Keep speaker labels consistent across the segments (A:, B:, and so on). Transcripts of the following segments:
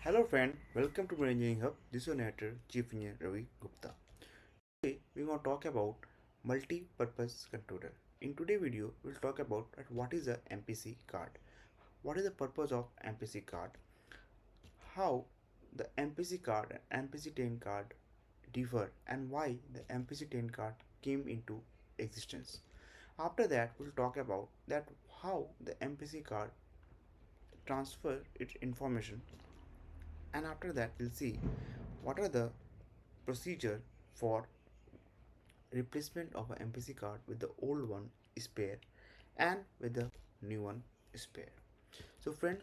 A: Hello friend, welcome to my Engineering Hub. This is your narrator, Chief Engineer Ravi Gupta. Today we will talk about multi-purpose controller. In today's video, we'll talk about what is a MPC card, what is the purpose of MPC card, how the MPC card and MPC-10 card differ, and why the MPC-10 card came into existence. After that, we'll talk about how the MPC card transfer its information, and after that we'll see what are the procedure for replacement of an MPC card with the old one spare and with the new one spare. So friend,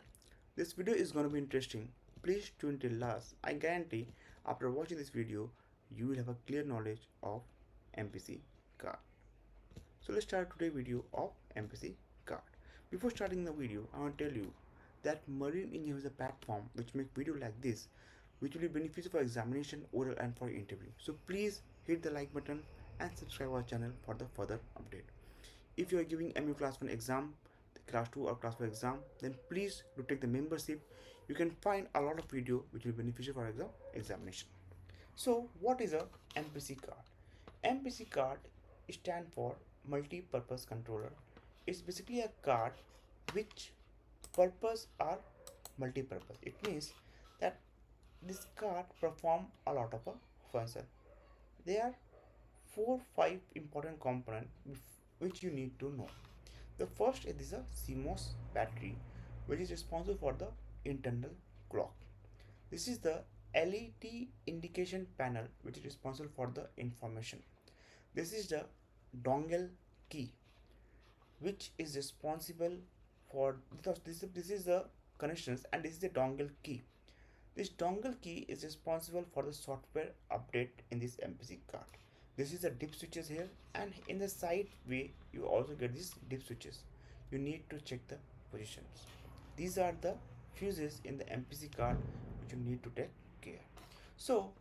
A: this video is going to be interesting. Please tune till last. I guarantee after watching this video you will have a clear knowledge of MPC card. So let's start today's video of MPC card. Before starting the video, I want to tell you that Marine Engine is a platform which make video like this, which will be beneficial for examination, oral and for interview. So please hit the like button and subscribe our channel for the further update. If you are giving MU Class 1 exam, the Class 2 or Class 4 exam, then please do take the membership. You can find a lot of video which will be beneficial for examination. So what is a MPC card? MPC card stand for multi-purpose controller. It's basically a card which purpose are multi-purpose. It means that this card perform a lot of a function. There are 4-5 important components which you need to know. The first is a CMOS battery, which is responsible for the internal clock. This is the LED indication panel, which is responsible for the information. This is the dongle key, which is responsible for this is the connections, and this is the dongle key. This dongle key is responsible for the software update in this MPC card. This is the dip switches here, and in the side way you also get these dip switches. You need to check the positions. These are the fuses in the MPC card which you need to take care. So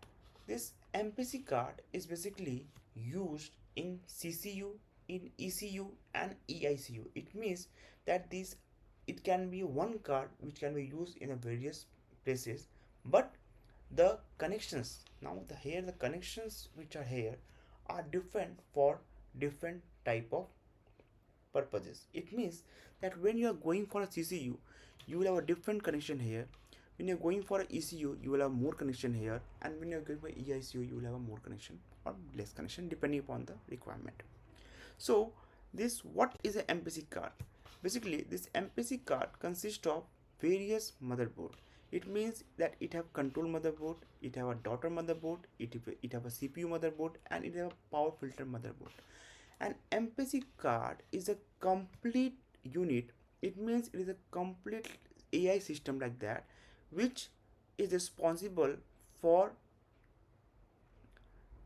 A: this MPC card is basically used in CCU, in ECU and EICU. It means that it can be one card which can be used in a various places, but the connections, the connections which are here are different for different type of purposes. It means that when you are going for a CCU, you will have a different connection here. When you are going for a ECU, you will have more connection here, and when you are going for EICU, you will have a more connection or less connection depending upon the requirement. So what is an MPC card? Basically, this MPC card consists of various motherboard. It means that it have control motherboard, it have a daughter motherboard, it have a CPU motherboard, and it have a power filter motherboard. An MPC card is a complete unit. It means it is a complete AI system like that, which is responsible for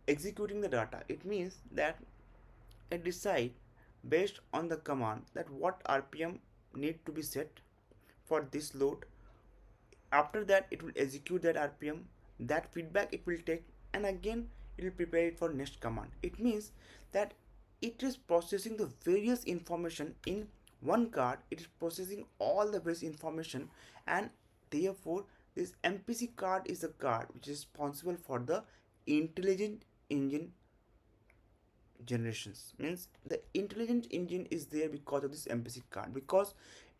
A: executing the data. It means that it decide based on the command that what RPM need to be set for this load. After that it will execute that RPM, that feedback it will take, and again it will prepare it for next command. It means that it is processing the various information in one card. It is processing all the various information, and therefore this MPC card is a card which is responsible for the intelligent engine generations. Means the intelligent engine is there because of this MPC card, because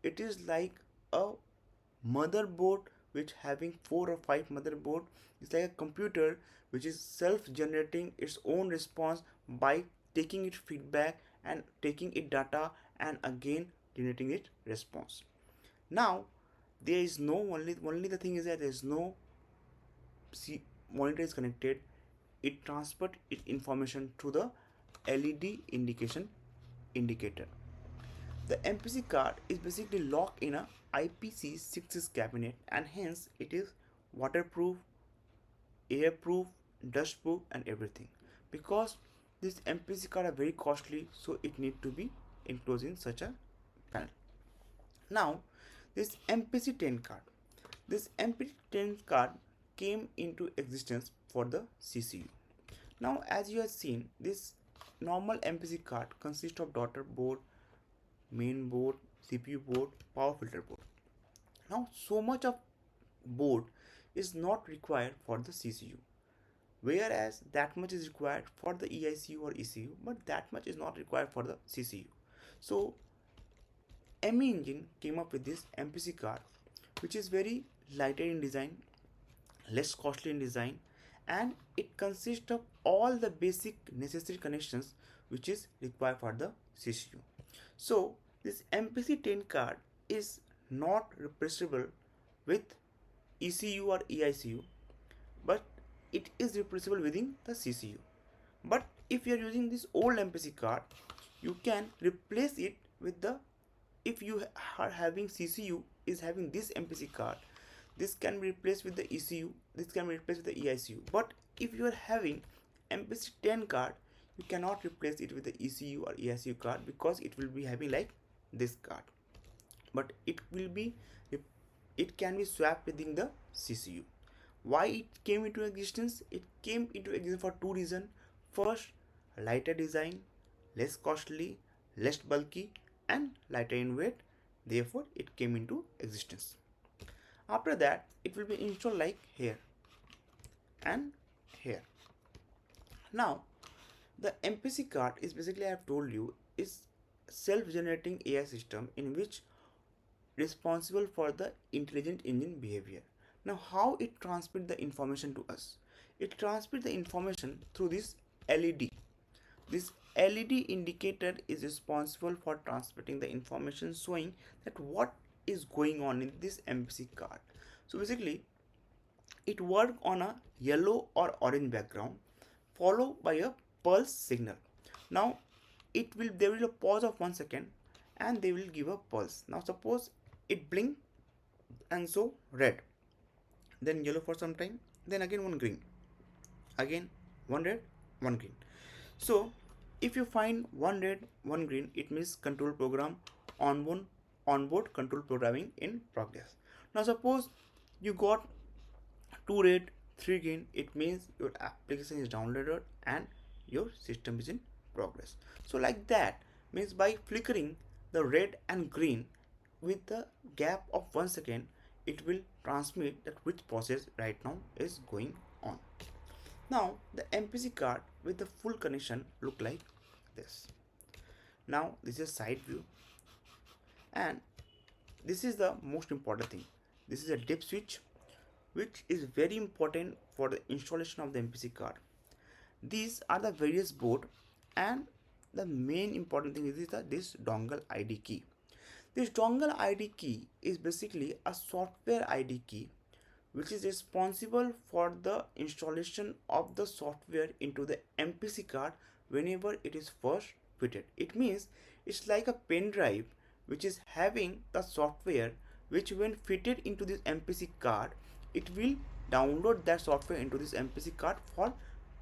A: it is like a motherboard which having 4 or 5 motherboard. It's like a computer which is self-generating its own response by taking its feedback and taking it data and again generating it response. Now there is no only the thing is that there is no monitor is connected. It transferred its information to the LED indicator. The MPC card is basically locked in a IPC6 cabinet, and hence it is waterproof, airproof, dustproof and everything. Because this MPC card are very costly, so it need to be enclosed in such a panel. Now this MPC-10 card. This MPC-10 card came into existence for the CCU. Now as you have seen, this normal MPC card consists of daughter board, main board, CPU board, power filter board. Now so much of board is not required for the CCU, whereas that much is required for the EICU or ECU, but that much is not required for the CCU. So ME Engine came up with this MPC card, which is very lighter in design, less costly in design, and it consists of all the basic necessary connections which is required for the CCU. So this MPC-10 card is not replaceable with ECU or EICU, but it is replaceable within the CCU. But if you are using this old MPC card, you can replace it with the, if you are having CCU is having this MPC card, this can be replaced with the ECU, this can be replaced with the EICU. But if you are having MPC-10 card, you cannot replace it with the ECU or EICU card, because it will be having like this card, but it can be swapped within the CCU. Why it came into existence? It came into existence for two reasons. First, lighter design, less costly, less bulky, and lighter in weight. Therefore, it came into existence. After that, it will be installed like here and here. Now, the MPC card is basically, I have told you, is self-generating AI system in which responsible for the intelligent engine behavior. Now, how it transmits the information to us? It transmits the information through this LED. This LED indicator is responsible for transmitting the information, showing that what is going on in this MPC card. So basically, it works on a yellow or orange background, followed by a pulse signal. Now there will be a pause of 1 second, and they will give a pulse. Now suppose it blink and show red, then yellow for some time, then again one green, again one red, one green. So if you find one red, one green, it means control program onboard control programming in progress. Now suppose you got two red, three green, it means your application is downloaded and your system is in progress. So like that means by flickering the red and green with the gap of 1 second, it will transmit that which process right now is going on. Now the MPC card with the full connection look like this. Now this is side view, and this is the most important thing. This is a dip switch, which is very important for the installation of the MPC card. These are the various board, and the main important thing is this dongle ID key. This dongle ID key is basically a software ID key which is responsible for the installation of the software into the MPC card whenever it is first fitted. It means it's like a pen drive which is having the software, which when fitted into this MPC card, it will download that software into this MPC card for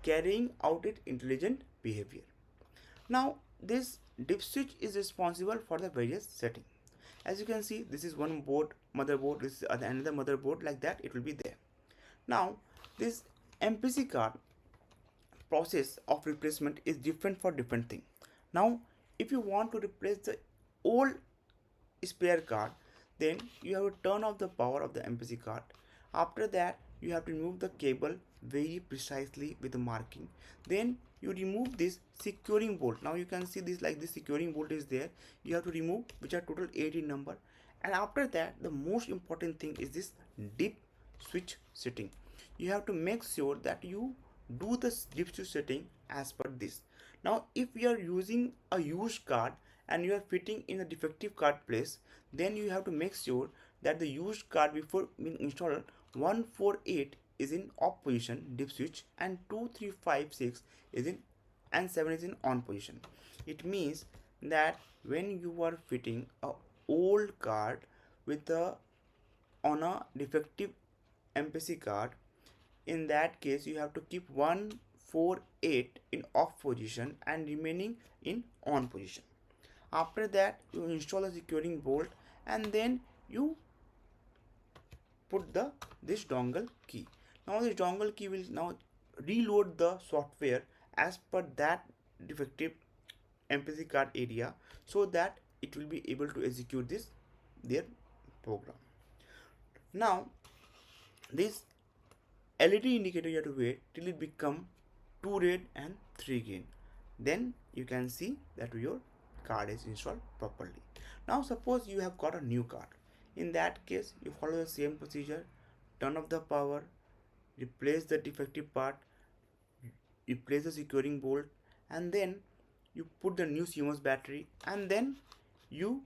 A: carrying out its intelligent behavior. Now this dip switch is responsible for the various settings. As you can see, this is one board, motherboard, this is another motherboard, like that it will be there. Now this MPC card process of replacement is different for different thing. Now if you want to replace the old spare card, then you have to turn off the power of the MPC card. After that, you have to remove the cable very precisely with the marking. Then you remove this securing bolt. Now you can see this, like this securing bolt is there. You have to remove, which are total 18 number. And after that, the most important thing is this dip switch setting. You have to make sure that you do the dip switch setting as per this. Now if you are using a used card and you are fitting in a defective card place, then you have to make sure that the used card before being installed, 148 is in off position dip switch, and 2356 is in, and 7 is in on position. It means that when you are fitting a old card with on a defective MPC card, in that case you have to keep 148 in off position and remaining in on position. After that, you install a securing bolt, and then you put this dongle key. Now this dongle key will now reload the software as per that defective MPC card area, so that it will be able to execute their program. Now this LED indicator you have to wait till it become 2 red and 3 green. Then you can see that your card is installed properly. Now suppose you have got a new card. In that case, you follow the same procedure. Turn off the power, replace the defective part, replace the securing bolt, and then you put the new CMOS battery, and then you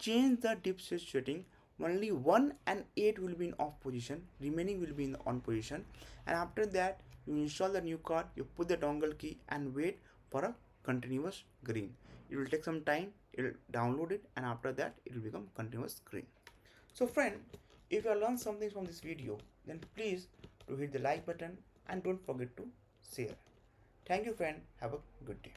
A: change the dip switch setting. Only 1 and 8 will be in off position, remaining will be in the on position, and after that you install the new card, you put the dongle key and wait for a continuous green. It will take some time, it will download it, and after that it will become continuous green. So friend, if you have learned something from this video, then please do hit the like button and don't forget to share. Thank you friend, have a good day.